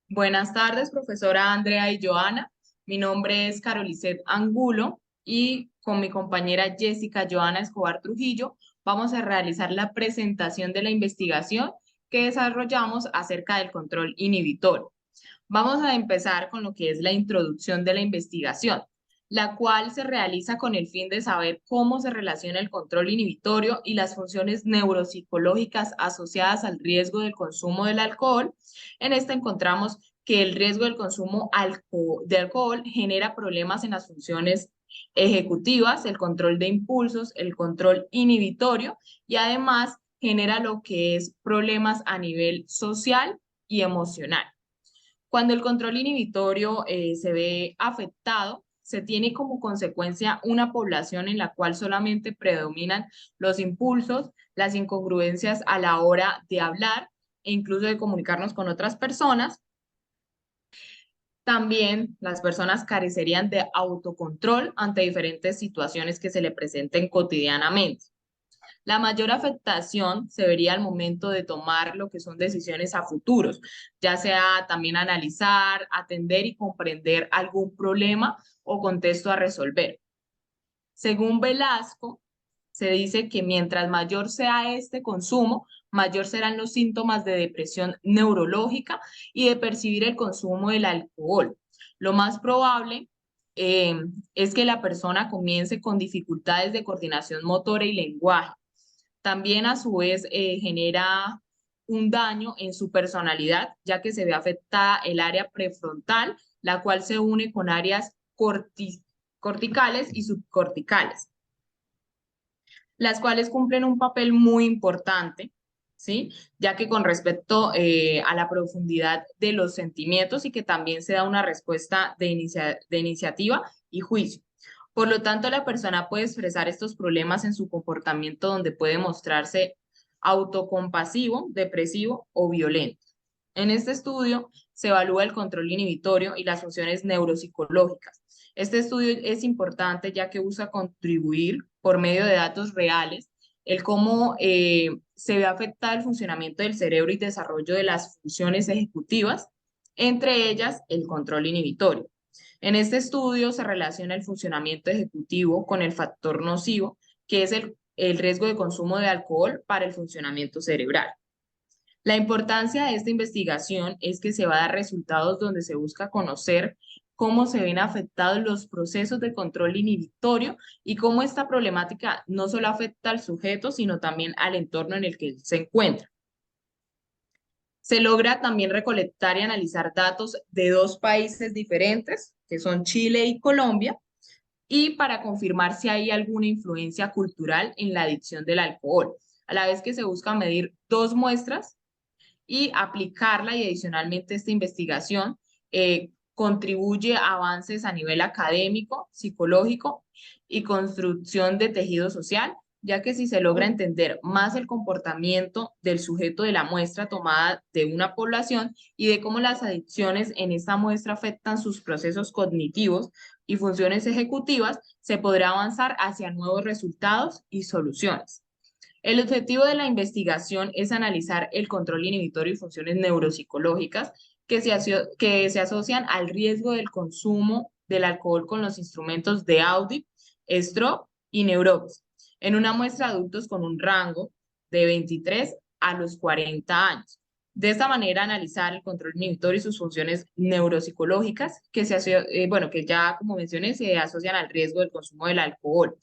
Buenas tardes, profesora Andrea y Joana. Mi nombre es Carolicet Angulo y con mi compañera Jessica Joana Escobar Trujillo vamos a realizar la presentación de la investigación que desarrollamos acerca del control inhibitorio. Vamos a empezar con lo que es la introducción de la investigación, la cual se realiza con el fin de saber cómo se relaciona el control inhibitorio y las funciones neuropsicológicas asociadas al riesgo del consumo del alcohol. En esta encontramos que el riesgo del consumo de alcohol genera problemas en las funciones ejecutivas, el control de impulsos, el control inhibitorio y además genera lo que es problemas a nivel social y emocional. Cuando el control inhibitorio se ve afectado, se tiene como consecuencia una población en la cual solamente predominan los impulsos, las incongruencias a la hora de hablar e incluso de comunicarnos con otras personas. También las personas carecerían de autocontrol ante diferentes situaciones que se le presenten cotidianamente. La mayor afectación se vería al momento de tomar lo que son decisiones a futuros, ya sea también analizar, atender y comprender algún problema o contexto a resolver. Según Velasco, se dice que mientras mayor sea este consumo, mayor serán los síntomas de depresión neurológica y de percibir el consumo del alcohol. Lo más probable eh, es que la persona comience con dificultades de coordinación motora y lenguaje. También a su vez genera un daño en su personalidad, ya que se ve afectada el área prefrontal, la cual se une con áreas corticales y subcorticales, las cuales cumplen un papel muy importante, ¿sí? Ya que con respecto a la profundidad de los sentimientos y que también se da una respuesta de iniciativa y juicio. Por lo tanto, la persona puede expresar estos problemas en su comportamiento donde puede mostrarse autocompasivo, depresivo o violento. En este estudio se evalúa el control inhibitorio y las funciones neuropsicológicas. Este estudio es importante ya que busca contribuir por medio de datos reales el cómo se ve afectado el funcionamiento del cerebro y desarrollo de las funciones ejecutivas, entre ellas el control inhibitorio. En este estudio se relaciona el funcionamiento ejecutivo con el factor nocivo, que es el riesgo de consumo de alcohol para el funcionamiento cerebral. La importancia de esta investigación es que se va a dar resultados donde se busca conocer cómo se ven afectados los procesos de control inhibitorio y cómo esta problemática no solo afecta al sujeto, sino también al entorno en el que él se encuentra. Se logra también recolectar y analizar datos de dos países diferentes, que son Chile y Colombia, y para confirmar si hay alguna influencia cultural en la adicción del alcohol, a la vez que se busca medir dos muestras y aplicarla y adicionalmente esta investigación contribuye a avances a nivel académico, psicológico y construcción de tejido social, ya que si se logra entender más el comportamiento del sujeto de la muestra tomada de una población y de cómo las adicciones en esta muestra afectan sus procesos cognitivos y funciones ejecutivas, se podrá avanzar hacia nuevos resultados y soluciones. El objetivo de la investigación es analizar el control inhibitorio y funciones neuropsicológicas que se asocian al riesgo del consumo del alcohol con los instrumentos de Audit, Stroop y Neurox en una muestra de adultos con un rango de 23 a los 40 años. De esta manera, analizar el control inhibitorio y sus funciones neuropsicológicas que ya, como mencioné, se asocian al riesgo del consumo del alcohol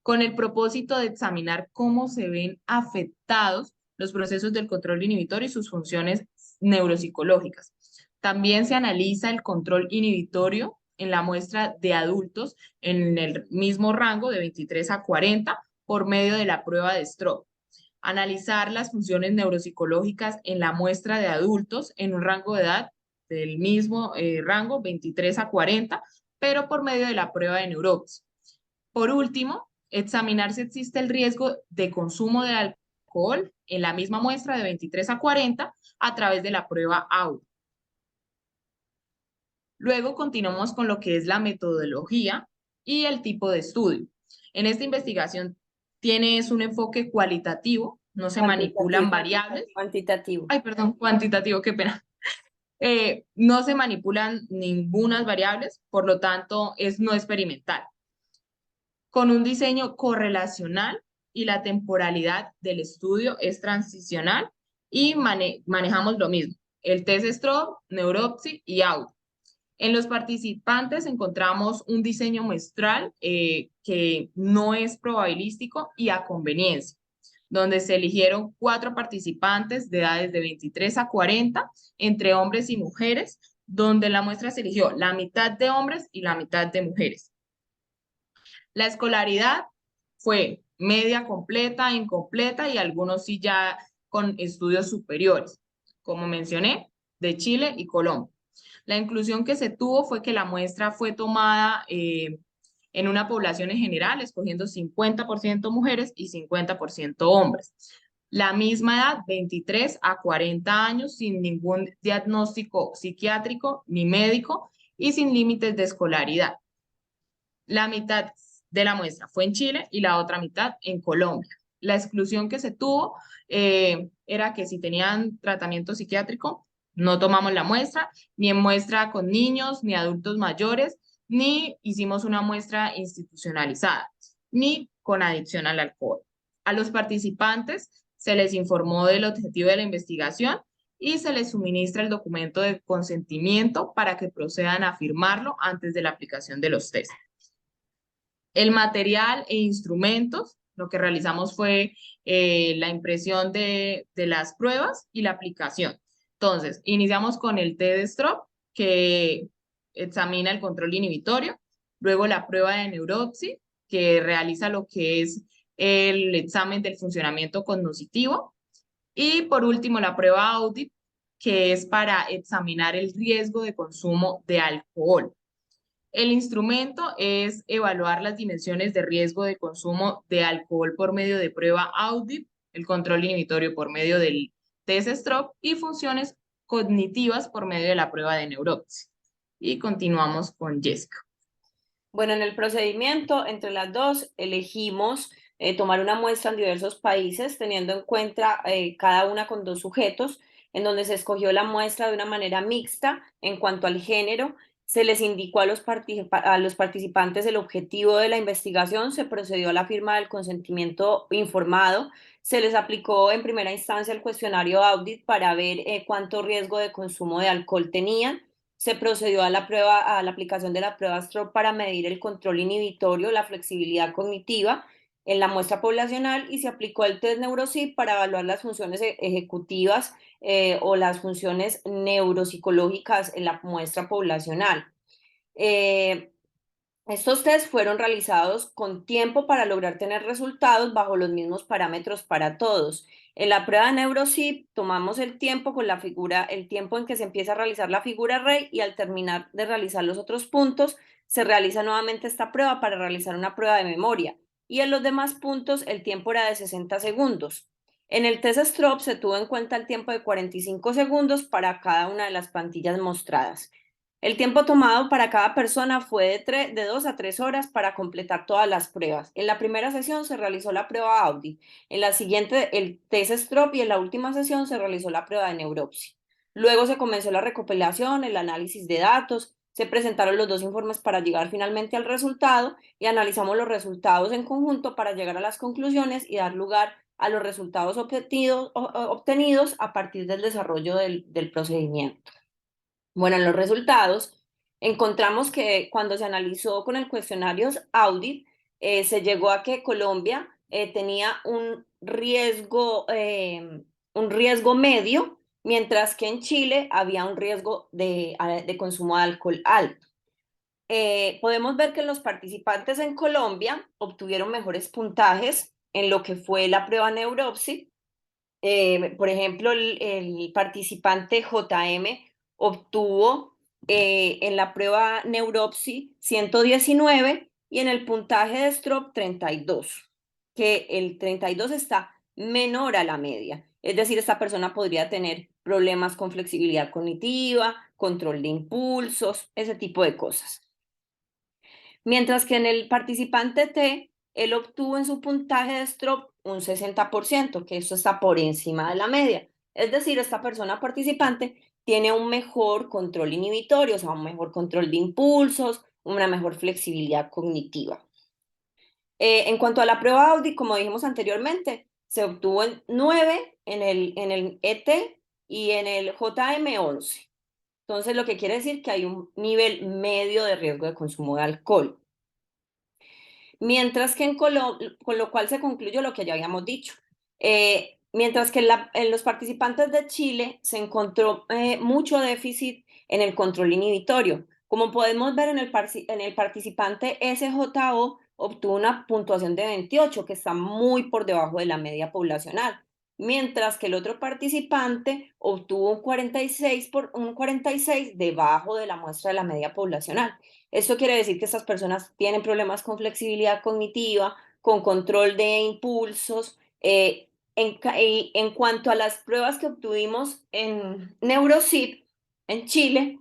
con el propósito de examinar cómo se ven afectados los procesos del control inhibitorio y sus funciones neuropsicológicas. También se analiza el control inhibitorio en la muestra de adultos en el mismo rango de 23 a 40 por medio de la prueba de Stroop. Analizar las funciones neuropsicológicas en la muestra de adultos en un rango de edad del mismo rango, 23 a 40, pero por medio de la prueba de Neurox. Por último, examinar si existe el riesgo de consumo de alcohol en la misma muestra de 23 a 40 a través de la prueba AUD. Luego continuamos con lo que es la metodología y el tipo de estudio. En esta investigación tienes un enfoque cualitativo, no se manipulan Cuantitativo. variables. Cuantitativo. Ay, perdón, cuantitativo, qué pena. No se manipulan ninguna variables, por lo tanto es no experimental, con un diseño correlacional y la temporalidad del estudio es transicional y manejamos lo mismo, el test stroke, neuropsy y out. En los participantes encontramos un diseño muestral que no es probabilístico y a conveniencia, donde se eligieron 4 participantes de edades de 23 a 40 entre hombres y mujeres, donde la muestra se eligió la mitad de hombres y la mitad de mujeres. La escolaridad fue media completa, incompleta y algunos sí ya con estudios superiores, como mencioné, de Chile y Colombia. La inclusión que se tuvo fue que la muestra fue tomada en una población en general, escogiendo 50% mujeres y 50% hombres. La misma edad, 23 a 40 años, sin ningún diagnóstico psiquiátrico ni médico y sin límites de escolaridad. La mitad de la muestra fue en Chile y la otra mitad en Colombia. La exclusión que se tuvo era que si tenían tratamiento psiquiátrico, no tomamos la muestra, ni en muestra con niños, ni adultos mayores, ni hicimos una muestra institucionalizada, ni con adicción al alcohol. A los participantes se les informó del objetivo de la investigación y se les suministra el documento de consentimiento para que procedan a firmarlo antes de la aplicación de los test. El material e instrumentos, lo que realizamos fue la impresión de las pruebas y la aplicación. Entonces, iniciamos con el TED-STROP, que examina el control inhibitorio, luego la prueba de neuropsy, que realiza lo que es el examen del funcionamiento cognitivo, y por último la prueba AUDIT, que es para examinar el riesgo de consumo de alcohol. El instrumento es evaluar las dimensiones de riesgo de consumo de alcohol por medio de prueba AUDIT, el control inhibitorio por medio del test stroke y funciones cognitivas por medio de la prueba de neuropsia. Y continuamos con Jessica. Bueno, en el procedimiento, entre las dos, elegimos tomar una muestra en diversos países, teniendo en cuenta cada una con 2 sujetos, en donde se escogió la muestra de una manera mixta en cuanto al género. Se les indicó a los participantes el objetivo de la investigación, se procedió a la firma del consentimiento informado, se les aplicó en primera instancia el cuestionario audit para ver cuánto riesgo de consumo de alcohol tenían. Se procedió a la aplicación de la prueba STROP para medir el control inhibitorio, la flexibilidad cognitiva en la muestra poblacional y se aplicó el test NeuroSIP para evaluar las funciones ejecutivas o las funciones neuropsicológicas en la muestra poblacional. Estos test fueron realizados con tiempo para lograr tener resultados bajo los mismos parámetros para todos. En la prueba de NeuroSIP tomamos el tiempo con la figura, el tiempo en que se empieza a realizar la figura Rey y al terminar de realizar los otros puntos, se realiza nuevamente esta prueba para realizar una prueba de memoria. Y en los demás puntos el tiempo era de 60 segundos. En el test STROP se tuvo en cuenta el tiempo de 45 segundos para cada una de las plantillas mostradas. El tiempo tomado para cada persona fue de 2 a 3 horas para completar todas las pruebas. En la primera sesión se realizó la prueba Audi, en la siguiente el test STROP y en la última sesión se realizó la prueba de neuropsia. Luego se comenzó la recopilación, el análisis de datos, se presentaron los 2 informes para llegar finalmente al resultado y analizamos los resultados en conjunto para llegar a las conclusiones y dar lugar a los resultados obtenidos a partir del desarrollo del procedimiento. Bueno, en los resultados encontramos que cuando se analizó con el cuestionario Audit, se llegó a que Colombia tenía un riesgo medio, mientras que en Chile había un riesgo de consumo de alcohol alto. Podemos ver que los participantes en Colombia obtuvieron mejores puntajes en lo que fue la prueba Neuropsy. Por ejemplo, el participante JM obtuvo en la prueba Neuropsy 119 y en el puntaje de STROP 32, que el 32 está menor a la media. Es decir, esta persona podría tener problemas con flexibilidad cognitiva, control de impulsos, ese tipo de cosas. Mientras que en el participante T, él obtuvo en su puntaje de STROP un 60%, que eso está por encima de la media. Es decir, esta persona participante tiene un mejor control inhibitorio, o sea, un mejor control de impulsos, una mejor flexibilidad cognitiva. En cuanto a la prueba Audi, como dijimos anteriormente, se obtuvo en 9 en el ET y en el JM11. Entonces, lo que quiere decir que hay un nivel medio de riesgo de consumo de alcohol. Mientras que con lo cual se concluyó lo que ya habíamos dicho. Mientras que en los participantes de Chile se encontró mucho déficit en el control inhibitorio. Como podemos ver en el participante SJO obtuvo una puntuación de 28, que está muy por debajo de la media poblacional, mientras que el otro participante obtuvo un 46 debajo de la muestra de la media poblacional. Esto quiere decir que estas personas tienen problemas con flexibilidad cognitiva, con control de impulsos. En cuanto a las pruebas que obtuvimos en NeuroSIP en Chile,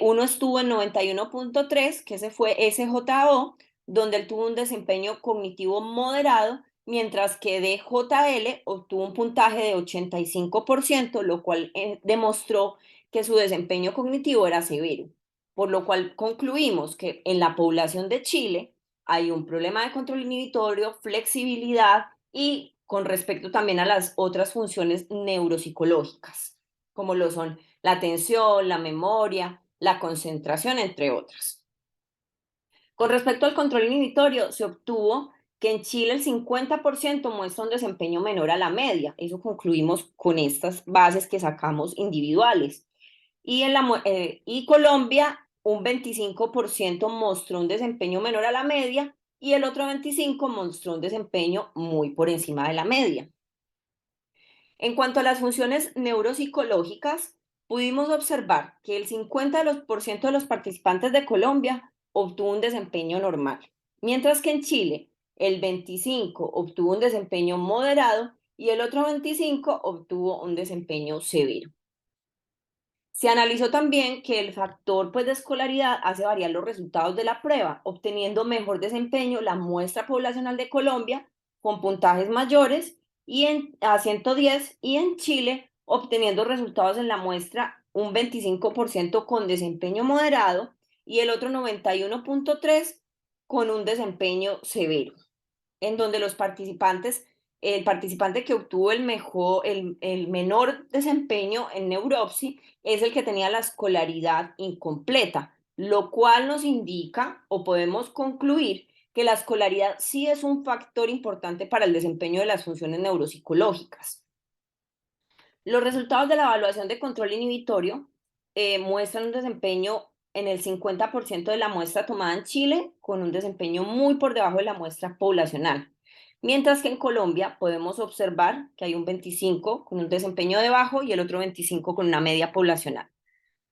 uno estuvo en 91.3, que ese fue SJO, donde él tuvo un desempeño cognitivo moderado, mientras que DJL obtuvo un puntaje de 85%, lo cual demostró que su desempeño cognitivo era severo, por lo cual concluimos que en la población de Chile hay un problema de control inhibitorio, flexibilidad y con respecto también a las otras funciones neuropsicológicas, como lo son la atención, la memoria, la concentración, entre otras. Con respecto al control inhibitorio, se obtuvo que en Chile el 50% muestra un desempeño menor a la media. Eso concluimos con estas bases que sacamos individuales. Y Colombia, un 25% mostró un desempeño menor a la media y el otro 25% mostró un desempeño muy por encima de la media. En cuanto a las funciones neuropsicológicas, pudimos observar que el 50% de los participantes de Colombia obtuvo un desempeño normal, mientras que en Chile el 25% obtuvo un desempeño moderado y el otro 25% obtuvo un desempeño severo. Se analizó también que el factor de escolaridad hace variar los resultados de la prueba, obteniendo mejor desempeño la muestra poblacional de Colombia con puntajes mayores a 110 y en Chile obteniendo resultados en la muestra un 25% con desempeño moderado y el otro 91.3 con un desempeño severo, en donde el participante que obtuvo el menor desempeño en neuropsi es el que tenía la escolaridad incompleta, lo cual nos indica o podemos concluir que la escolaridad sí es un factor importante para el desempeño de las funciones neuropsicológicas. Los resultados de la evaluación de control inhibitorio muestran un desempeño en el 50% de la muestra tomada en Chile, con un desempeño muy por debajo de la muestra poblacional. Mientras que en Colombia podemos observar que hay un 25% con un desempeño de bajo y el otro 25% con una media poblacional.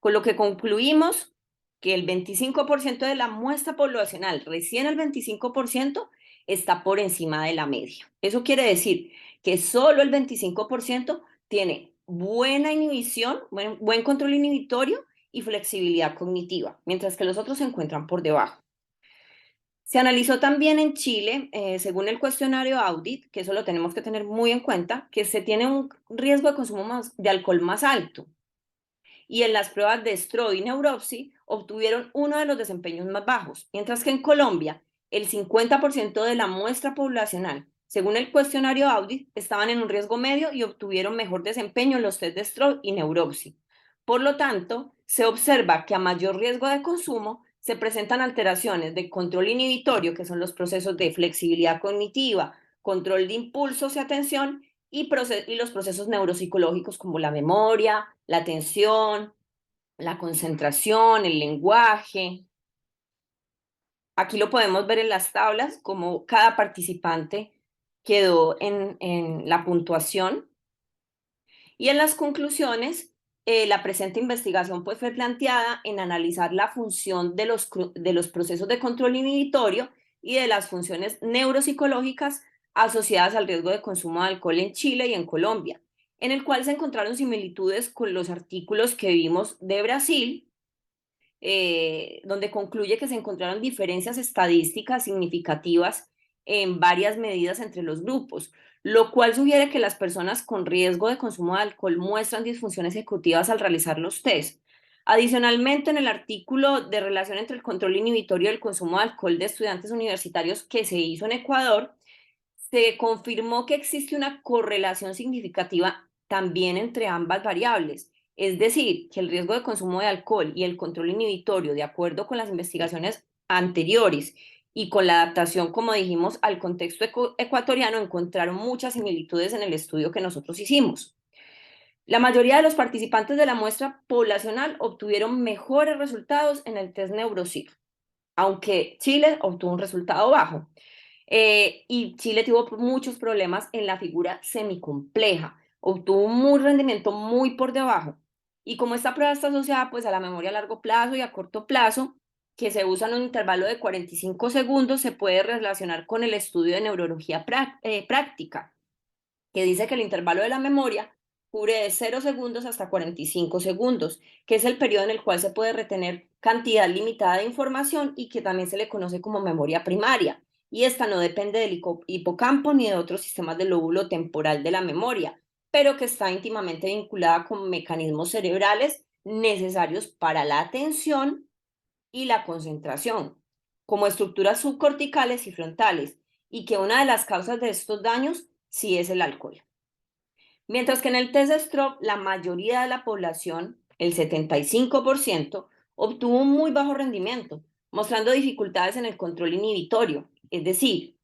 Con lo que concluimos que el 25% de la muestra poblacional, recién el 25%, está por encima de la media. Eso quiere decir que solo el 25% tiene buena inhibición, buen control inhibitorio y flexibilidad cognitiva, mientras que los otros se encuentran por debajo. Se analizó también en Chile, según el cuestionario Audit, que eso lo tenemos que tener muy en cuenta, que se tiene un riesgo de consumo de alcohol más alto. Y en las pruebas de STRO y Neuropsy obtuvieron uno de los desempeños más bajos, mientras que en Colombia el 50% de la muestra poblacional, según el cuestionario Audit, estaban en un riesgo medio y obtuvieron mejor desempeño en los test de STRO y Neuropsy. Por lo tanto, se observa que a mayor riesgo de consumo se presentan alteraciones de control inhibitorio, que son los procesos de flexibilidad cognitiva, control de impulsos y atención, y los procesos neuropsicológicos como la memoria, la atención, la concentración, el lenguaje. Aquí lo podemos ver en las tablas, como cada participante quedó en la puntuación. Y en las conclusiones, la presente investigación fue planteada en analizar la función de los procesos de control inhibitorio y de las funciones neuropsicológicas asociadas al riesgo de consumo de alcohol en Chile y en Colombia, en el cual se encontraron similitudes con los artículos que vimos de Brasil, donde concluye que se encontraron diferencias estadísticas significativas en varias medidas entre los grupos, lo cual sugiere que las personas con riesgo de consumo de alcohol muestran disfunciones ejecutivas al realizar los test. Adicionalmente, en el artículo de relación entre el control inhibitorio y el consumo de alcohol de estudiantes universitarios que se hizo en Ecuador, se confirmó que existe una correlación significativa también entre ambas variables. Es decir, que el riesgo de consumo de alcohol y el control inhibitorio, de acuerdo con las investigaciones anteriores y con la adaptación, como dijimos, al contexto ecuatoriano, encontraron muchas similitudes en el estudio que nosotros hicimos. La mayoría de los participantes de la muestra poblacional obtuvieron mejores resultados en el test Neurosif, aunque Chile obtuvo un resultado bajo. Y Chile tuvo muchos problemas en la figura semicompleja, obtuvo un rendimiento muy por debajo. Y como esta prueba está asociada pues a la memoria a largo plazo y a corto plazo, que se usa en un intervalo de 45 segundos, se puede relacionar con el estudio de neurología práctica, que dice que el intervalo de la memoria cubre de 0 segundos hasta 45 segundos, que es el periodo en el cual se puede retener cantidad limitada de información y que también se le conoce como memoria primaria. Y esta no depende del hipocampo ni de otros sistemas del lóbulo temporal de la memoria, pero que está íntimamente vinculada con mecanismos cerebrales necesarios para la atención y la concentración, como estructuras subcorticales y frontales, y que una de las causas de estos daños sí es el alcohol. Mientras que en el test de Stroop, la mayoría de la población, el 75%, obtuvo un muy bajo rendimiento, mostrando dificultades en el control inhibitorio, es decir,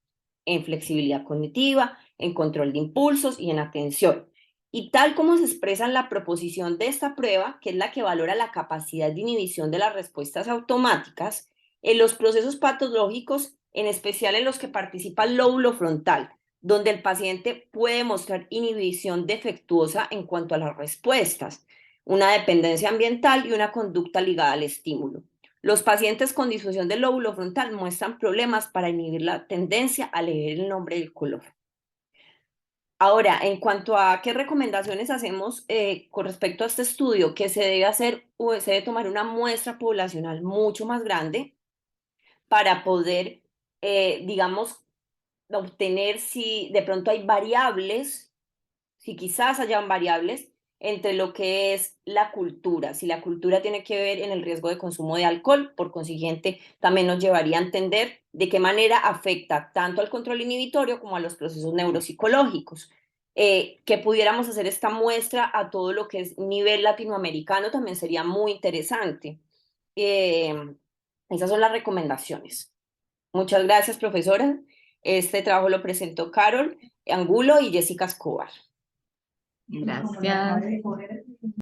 en flexibilidad cognitiva, en control de impulsos y en atención. Y tal como se expresa en la proposición de esta prueba, que es la que valora la capacidad de inhibición de las respuestas automáticas, en los procesos patológicos, en especial en los que participa el lóbulo frontal, donde el paciente puede mostrar inhibición defectuosa en cuanto a las respuestas, una dependencia ambiental y una conducta ligada al estímulo. Los pacientes con disfunción del lóbulo frontal muestran problemas para inhibir la tendencia a leer el nombre del color. Ahora, en cuanto a qué recomendaciones hacemos con respecto a este estudio, que se debe hacer o se debe tomar una muestra poblacional mucho más grande para poder, digamos, obtener si de pronto hay variables, si quizás hayan variables entre lo que es la cultura, si la cultura tiene que ver en el riesgo de consumo de alcohol, por consiguiente, también nos llevaría a entender de qué manera afecta tanto al control inhibitorio como a los procesos neuropsicológicos. Que pudiéramos hacer esta muestra a todo lo que es nivel latinoamericano también sería muy interesante. Eh, Esas son las recomendaciones. Muchas gracias, profesora. Este trabajo lo presentó Carol Angulo y Jessica Escobar. Gracias.